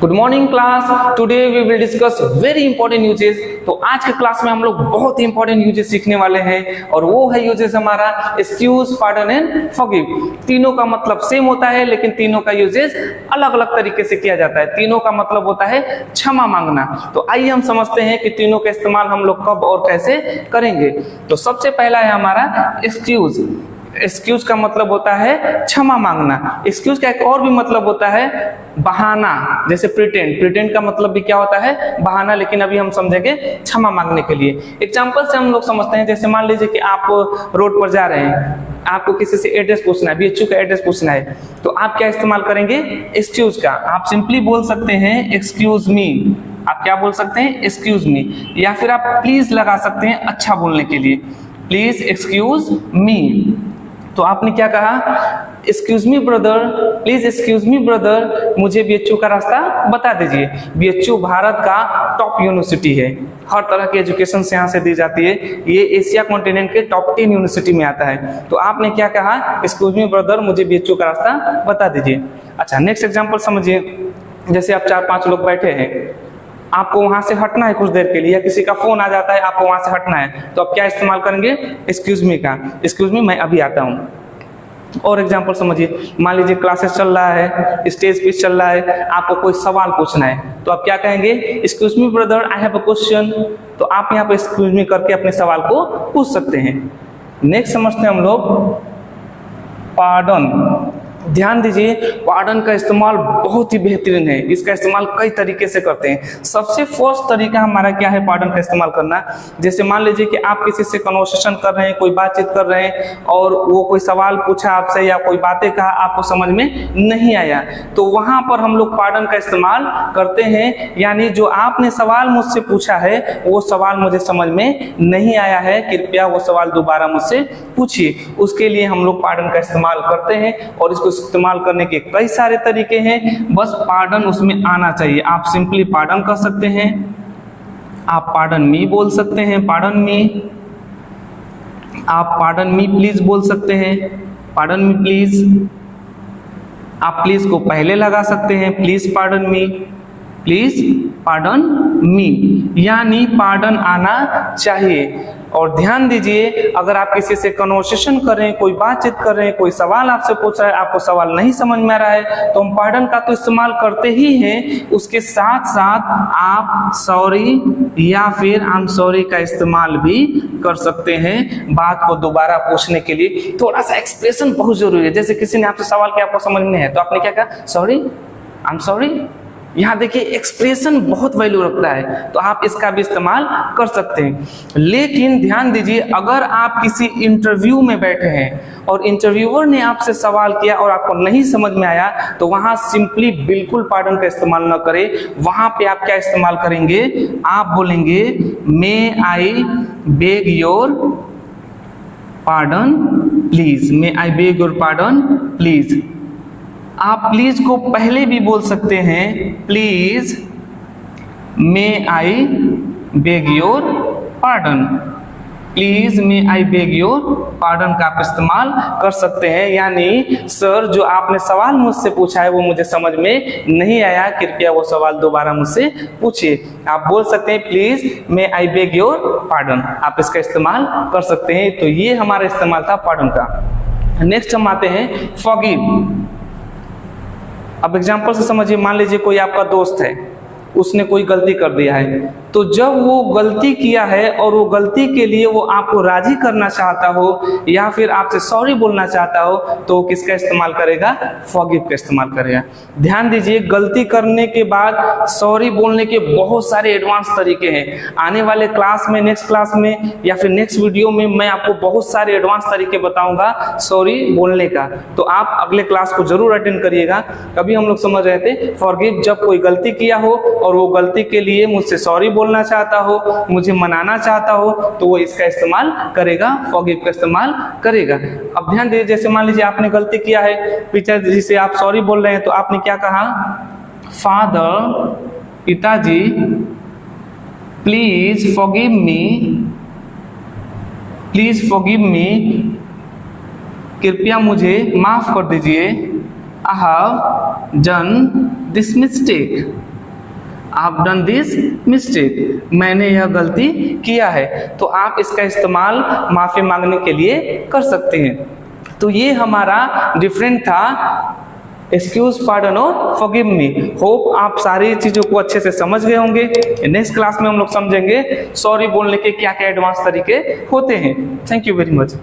Good morning class. Today we will discuss very important uses. तो आज के class में हम लोग बहुत ही इंपॉर्टेंट यूजेस सीखने वाले हैं और वो है यूजेस हमारा एक्सक्यूज, पार्डन एंड फॉरगिव। तीनों का मतलब सेम होता है लेकिन तीनों का यूजेस अलग अलग तरीके से किया जाता है। तीनों का मतलब होता है क्षमा मांगना। तो आइए हम समझते हैं कि तीनों का इस्तेमाल हम लोग कब और कैसे करेंगे। तो सबसे पहला है हमारा एक्सक्यूज। एक्सक्यूज का मतलब होता है क्षमा मांगना। एक्सक्यूज का एक और भी मतलब होता है बहाना, जैसे प्रिटेंड। प्रिटेंड का मतलब भी क्या होता है? बहाना, लेकिन अभी हम समझेंगे क्षमा मांगने के लिए। एग्जांपल से हम लोग समझते हैं। जैसे मान लीजिए कि आप रोड पर जा रहे हैं, आपको किसी से एड्रेस पूछना है, बीएचयू का एड्रेस पूछना है, तो आप क्या इस्तेमाल करेंगे? एक्सक्यूज का। आप सिंपली बोल सकते हैं एक्सक्यूज मी। आप क्या बोल सकते हैं? Excuse me. या फिर आप प्लीज लगा सकते हैं अच्छा बोलने के लिए, प्लीज एक्सक्यूज मी। तो आपने क्या कहा? Excuse me brother, please excuse me brother, मुझे बीएचयू का रास्ता बता दीजिए। बीएचयू भारत का टॉप यूनिवर्सिटी है, हर तरह की एजुकेशन यहाँ से दी जाती है। ये एशिया कॉन्टिनेंट के टॉप 10 यूनिवर्सिटी में आता है। तो आपने क्या कहा? एक्सक्यूज मी ब्रदर, मुझे बीएचयू का रास्ता बता दीजिए। अच्छा, नेक्स्ट एग्जाम्पल समझिए। जैसे आप 4-5 लोग बैठे हैं, आपको वहां से हटना है कुछ देर के लिए, या किसी का फोन आ जाता है, आपको वहां से हटना है, तो आप क्या इस्तेमाल करेंगे? एक्सक्यूज मी का। एक्सक्यूज मी, मैं अभी आता हूं। और एग्जांपल समझिए। मान लीजिए क्लासेस चल रहा है, स्टेज पे चल रहा है, आपको कोई सवाल पूछना है, तो आप क्या कहेंगे? Excuse me brother, I have a question. तो आप यहाँ पे एक्सक्यूज मी करके अपने सवाल को पूछ सकते हैं। नेक्स्ट समझते हैं हम लोग पार्डन। ध्यान दीजिए, पार्डन का इस्तेमाल बहुत ही बेहतरीन है। इसका इस्तेमाल कई तरीके से करते हैं। सबसे फर्स्ट तरीका हमारा क्या है पार्डन का इस्तेमाल करना? जैसे मान लीजिए कि आप किसी से कन्वर्सेशन कर रहे हैं, कोई बातचीत कर रहे हैं, और वो कोई सवाल पूछा आपसे या कोई बातें कहा, आपको समझ में नहीं आया, तो वहां पर हम लोग पार्डन का इस्तेमाल करते हैं। यानी जो आपने सवाल मुझसे पूछा है, वो सवाल मुझे समझ में नहीं आया है, कृपया वो सवाल दोबारा मुझसे पूछिए। उसके लिए हम लोग पार्डन का इस्तेमाल करते हैं। और इसको इस्तेमाल करने के कई सारे तरीके हैं, बस पार्डन उसमें आना चाहिए। आप सिंपली पार्डन कर सकते हैं, आप पार्डन मी बोल सकते हैं, पार्डन मी। आप पार्डन मी प्लीज बोल सकते हैं, पार्डन मी प्लीज। आप प्लीज को पहले लगा सकते हैं, please pardon me, please pardon me. यानी पार्डन आना चाहिए। और ध्यान दीजिए, अगर आप किसी से कन्वर्सेशन कर रहे हैं, कोई बातचीत कर रहे हैं, कोई सवाल आपसे पूछ रहा है, आपको सवाल नहीं समझ में आ रहा है, तो हम पार्डन का तो इस्तेमाल करते ही हैं, उसके साथ साथ आप सॉरी या फिर आई एम सॉरी का इस्तेमाल भी कर सकते हैं बात को दोबारा पूछने के लिए। थोड़ा सा एक्सप्रेशन बहुत जरूरी है। जैसे किसी ने आपसे सवाल किया, आपको समझ में है, तो आपने क्या कहा? Sorry, I am sorry. यहाँ देखिए एक्सप्रेशन बहुत वैल्यू रखता है, तो आप इसका भी इस्तेमाल कर सकते हैं। लेकिन ध्यान दीजिए, अगर आप किसी इंटरव्यू में बैठे हैं और इंटरव्यूअर ने आपसे सवाल किया और आपको नहीं समझ में आया, तो वहां सिंपली बिल्कुल पार्डन का इस्तेमाल न करें। वहां पे आप क्या इस्तेमाल करेंगे? आप बोलेंगे may I beg your pardon please, may I beg your pardon please. आप प्लीज को पहले भी बोल सकते हैं, please may I beg your pardon, please may I beg your pardon का आप इस्तेमाल कर सकते हैं। यानी सर, जो आपने सवाल मुझसे पूछा है वो मुझे समझ में नहीं आया, कृपया वो सवाल दोबारा मुझसे पूछिए। आप बोल सकते हैं please may I beg your pardon, आप इसका इस्तेमाल कर सकते हैं। तो ये हमारा इस्तेमाल था पार्डन का। नेक्स्ट हम आते हैं फॉरगिव। अब एग्जाम्पल से समझिए। मान लीजिए कोई आपका दोस्त है, उसने कोई गलती कर दिया है, तो जब वो गलती किया है और वो गलती के लिए वो आपको राजी करना चाहता हो या फिर आपसे सॉरी बोलना चाहता हो, तो किसका इस्तेमाल करेगा? फॉरगिव का इस्तेमाल करेगा। ध्यान दीजिए, गलती करने के बाद सॉरी बोलने के बहुत सारे एडवांस तरीके हैं। आने वाले क्लास में, नेक्स्ट क्लास में या फिर नेक्स्ट वीडियो में मैं आपको बहुत सारे एडवांस तरीके बताऊंगा सॉरी बोलने का, तो आप अगले क्लास को जरूर अटेंड करिएगा। अभी हम लोग समझ रहे थे फॉरगिव, जब कोई गलती किया हो और वो गलती के लिए मुझसे सॉरी बोलना चाहता हो, मुझे मनाना चाहता हो, तो वो इसका इस्तेमाल करेगा, फॉरगिव का इस्तेमाल करेगा। अब ध्यान दीजिए, जैसे मान लीजिए आपने गलती किया है, पिताजी से आप सॉरी बोल रहे हैं, तो आपने क्या कहा? फादर, पिताजी, please forgive me, please forgive me, कृपया मुझे माफ कर दीजिए, I have done this mistake, आप डन दिस मिस्टेक, मैंने यह गलती किया है। तो आप इसका इस्तेमाल माफी मांगने के लिए कर सकते हैं। तो ये हमारा डिफरेंट था एक्सक्यूज, पार्डन और फॉरगिव मी। होप आप सारी चीजों को अच्छे से समझ गए होंगे। नेक्स्ट क्लास में हम लोग समझेंगे सॉरी बोलने के क्या क्या एडवांस तरीके होते हैं। Thank you very much.